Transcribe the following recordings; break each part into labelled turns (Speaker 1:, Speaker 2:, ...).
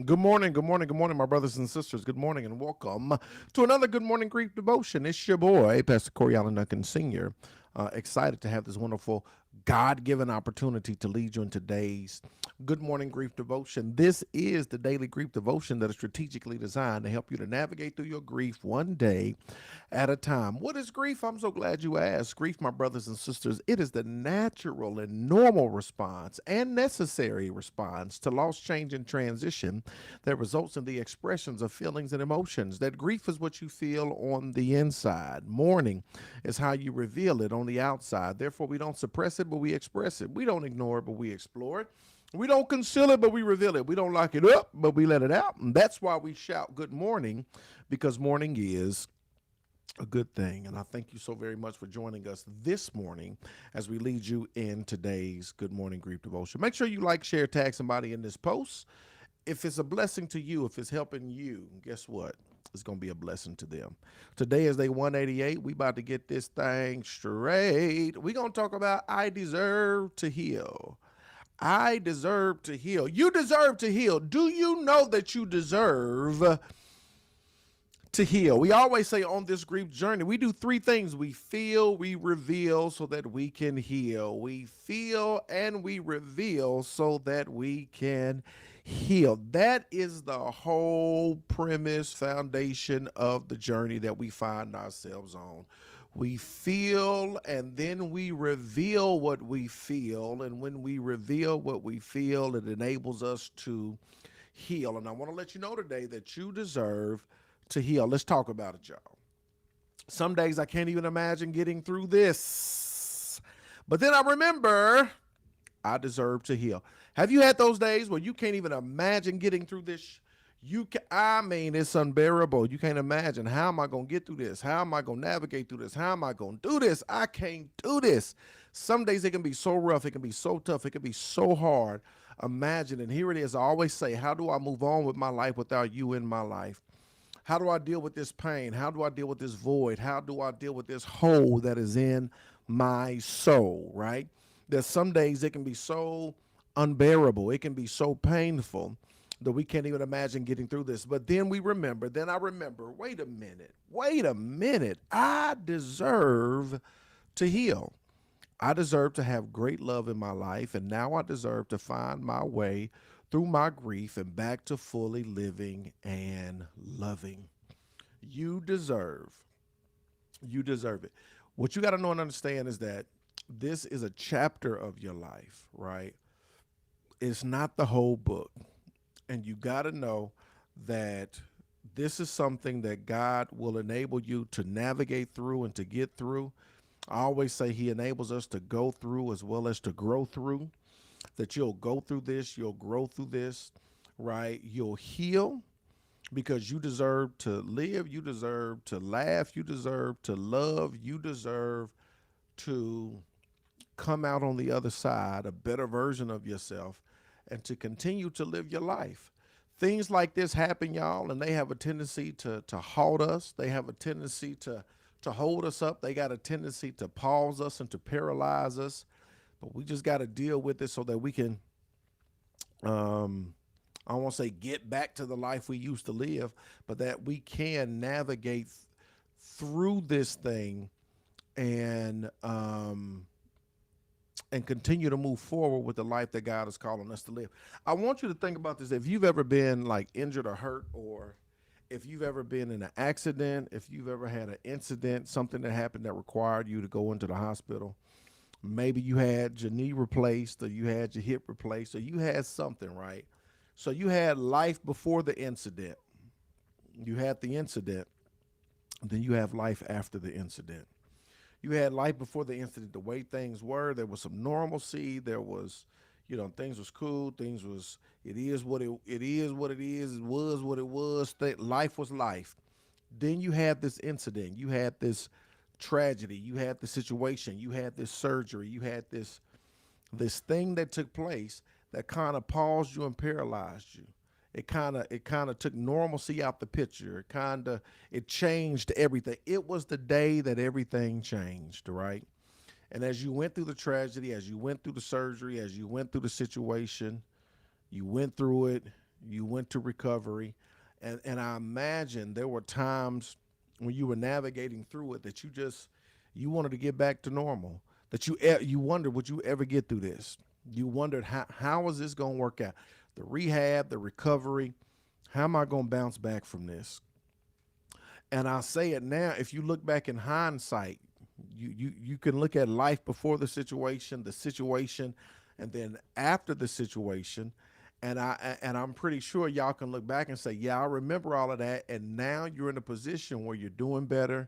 Speaker 1: Good morning, good morning, good morning, my brothers and sisters. Good morning and welcome to another Good Morning Grief Devotion. It's your boy, Pastor Corey Allen Duncan Sr. Excited to have this wonderful God given opportunity to lead you in today's Good Morning Grief Devotion. This is the daily grief devotion that is strategically designed to help you to navigate through your grief one day at a time. What is grief? I'm so glad you asked. Grief, my brothers and sisters, it is the natural and normal response and necessary response to loss, change, and transition that results in the expressions of feelings and emotions. That grief is what you feel on the inside. Mourning is how you reveal it on the outside. Therefore, we don't suppress it, but we express it. We don't ignore it, but we explore it. We don't conceal it, but we reveal it. We don't lock it up, but we let it out. And that's why we shout good morning, because morning is a good thing. And I thank you so very much for joining us this morning as we lead you in today's Good Morning Grief Devotion. Make sure you like, share, tag somebody in this post. If it's a blessing to you, if it's helping you, guess what? It's going to be a blessing to them. Today is day 188. We about to get this thing straight. We're going to talk about I deserve to heal. I deserve to heal. You deserve to heal. Do you know that you deserve to heal? We always say on this grief journey, we do three things: we feel, we reveal so that we can heal. We feel and we reveal so that we can heal. That is the whole premise, foundation of the journey that we find ourselves on. We feel and then we reveal what we feel. And when we reveal what we feel, it enables us to heal. And I want to let you know today that you deserve to heal. Let's talk about it, y'all. Some days I can't even imagine getting through this. But then I remember I deserve to heal. Have you had those days where you can't even imagine getting through this? I mean, it's unbearable. You can't imagine, how am I going to get through this? How am I going to navigate through this? How am I going to do this? I can't do this. Some days it can be so rough. It can be so tough. It can be so hard. Imagine, and here it is. I always say, how do I move on with my life without you in my life? How do I deal with this pain? How do I deal with this void? How do I deal with this hole that is in my soul, right? That some days it can be so unbearable. It can be so painful that we can't even imagine getting through this. But then I remember, wait a minute. I deserve to heal. I deserve to have great love in my life, and now I deserve to find my way through my grief and back to fully living and loving. You deserve. You deserve it. What you got to know and understand is that this is a chapter of your life, right? It's not the whole book. And you got to know that this is something that God will enable you to navigate through and to get through. I always say He enables us to go through as well as to grow through. That you'll go through this, you'll grow through this, right? You'll heal because you deserve to live, you deserve to laugh, you deserve to love, you deserve to come out on the other side a better version of yourself and to continue to live your life. Things like this happen, y'all, and they have a tendency to halt us. They have a tendency to hold us up. They got a tendency to pause us and to paralyze us. But we just got to deal with it so that we can, I don't want to say get back to the life we used to live, but that we can navigate through this thing and continue to move forward with the life that God is calling us to live. I want you to think about this. If you've ever been like injured or hurt, or if you've ever been in an accident, if you've ever had an incident, something that happened that required you to go into the hospital, maybe you had your knee replaced or you had your hip replaced or you had something, right? So you had life before the incident. You had the incident, then you have life after the incident. You had life before the incident, the way things were. There was some normalcy. There was, things was cool. Things was, it is what it is what it is. It was what it was. Life was life. Then you had this incident. You had this tragedy. You had the situation. You had this surgery. You had this thing that took place that kind of paused you and paralyzed you. It kind of took normalcy out the picture. It changed everything. It was the day that everything changed, right? And as you went through the tragedy, as you went through the surgery, as you went through the situation, you went through it, You went to recovery. And I imagine there were times when you were navigating through it that you wanted to get back to normal. That you wondered, would you ever get through this? You wondered, how is this going to work out? The rehab, the recovery, how am I going to bounce back from this? And I'll say it now, if you look back in hindsight, you can look at life before the situation, and then after the situation. And I'm pretty sure y'all can look back and say, yeah, I remember all of that. And now you're in a position where you're doing better,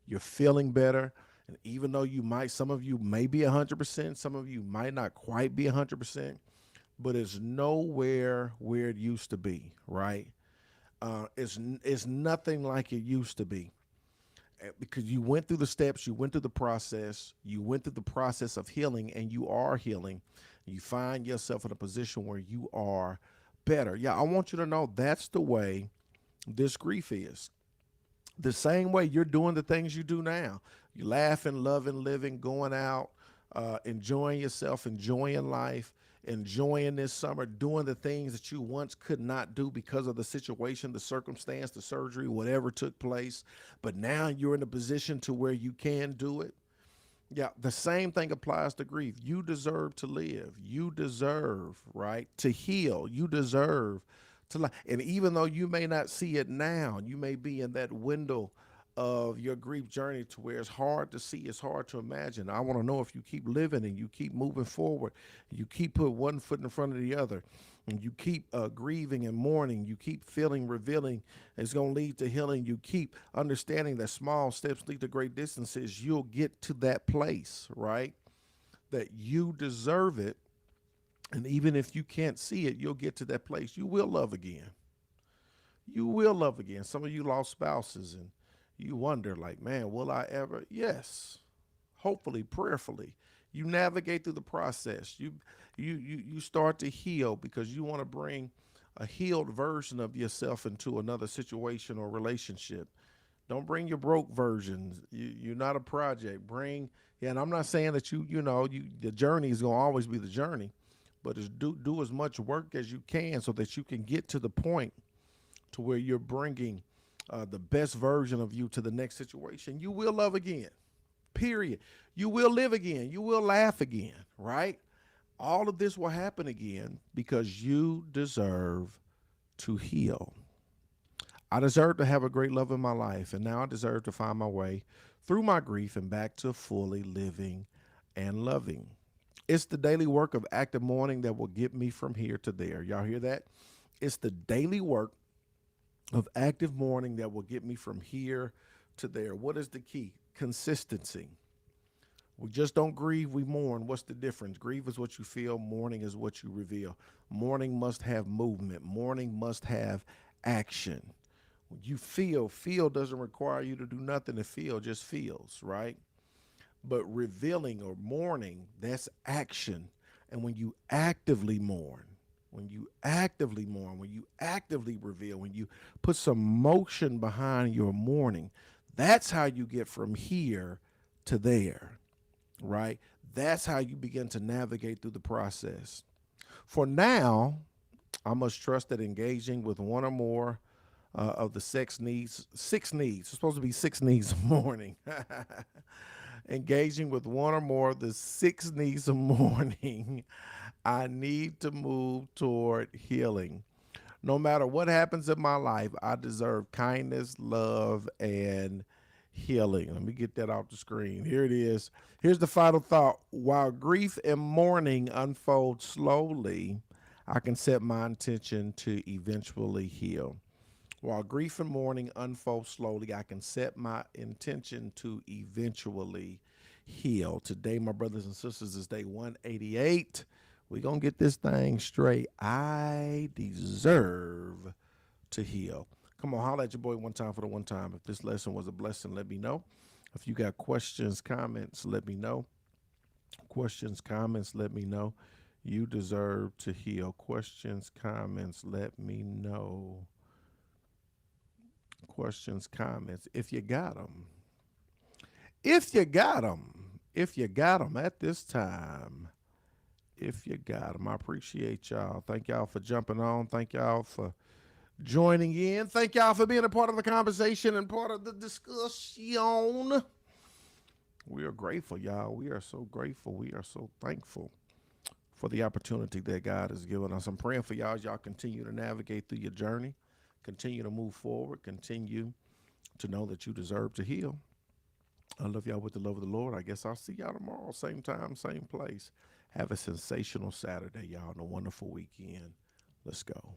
Speaker 1: you're feeling better. And even though some of you may be 100%, some of you might not quite be 100%, but it's nowhere where it used to be, right? It's nothing like it used to be, because you went through the steps, you went through the process, you went through the process of healing, and you are healing. You find yourself in a position where you are better. Yeah, I want you to know that's the way this grief is. The same way you're doing the things you do now. You laughing, loving, living, going out, enjoying yourself, enjoying life, enjoying this summer, doing the things that you once could not do because of the situation, the circumstance, the surgery, whatever took place. But now you're in a position to where you can do it. Yeah, the same thing applies to grief. You deserve to live. You deserve, right, to heal. You deserve to life. And even though you may not see it now, you may be in that window of your grief journey to where it's hard to see, it's hard to imagine. I want to know, if you keep living and you keep moving forward, you keep put one foot in front of the other, and you keep grieving and mourning, you keep feeling, revealing, it's going to lead to healing. You keep understanding that small steps lead to great distances. You'll get to that place, right? That you deserve it. And even if you can't see it, you'll get to that place. You will love again. You will love again. Some of you lost spouses, and you wonder, like, man, will I ever? Yes. Hopefully, prayerfully. You navigate through the process. You start to heal because you want to bring a healed version of yourself into another situation or relationship. Don't bring your broke versions. You're not a project. Yeah, and I'm not saying that the journey is going to always be the journey, but do as much work as you can so that you can get to the point to where you're bringing the best version of you to the next situation. You will love again, period. You will live again. You will laugh again, right? All of this will happen again because you deserve to heal. I deserve to have a great love in my life, and now I deserve to find my way through my grief and back to fully living and loving. It's the daily work of active mourning that will get me from here to there. Y'all hear that? It's the daily work of active mourning that will get me from here to there. What is the key? Consistency. We just don't grieve, we mourn. What's the difference? Grieve is what you feel, mourning is what you reveal. Mourning must have movement, mourning must have action. When you feel doesn't require you to do nothing to feel, just feels, right? But revealing or mourning, that's action. And when you actively mourn, when you actively reveal, when you put some motion behind your mourning, that's how you get from here to there, right? That's how you begin to navigate through the process. For now, I must trust that engaging with one or more of the six needs, it's supposed to be six needs of mourning. Engaging with one or more of the six needs of mourning, I need to move toward healing. No matter what happens in my life, I deserve kindness, love, and healing. Let me get that off the screen. Here it is. Here's the final thought. While grief and mourning unfold slowly, I can set my intention to eventually heal. While grief and mourning unfold slowly, I can set my intention to eventually heal. Today, my brothers and sisters, is day 188. We're going to get this thing straight. I deserve to heal. Come on, holla at your boy one time for the one time. If this lesson was a blessing, let me know. If you got questions, comments, let me know. Questions, comments, let me know. You deserve to heal. Questions, comments, let me know. Questions, comments, if you got them. If you got them at this time, if you got them. I appreciate y'all. Thank y'all for jumping on. Thank y'all for joining in. Thank y'all for being a part of the conversation and part of the discussion. We are grateful, y'all. We are so grateful. We are so thankful for the opportunity that God has given us. I'm praying for y'all as y'all continue to navigate through your journey, continue to move forward, continue to know that you deserve to heal. I love y'all with the love of the Lord. I guess I'll see y'all tomorrow, same time, same place. Have a sensational Saturday, y'all, and a wonderful weekend. Let's go.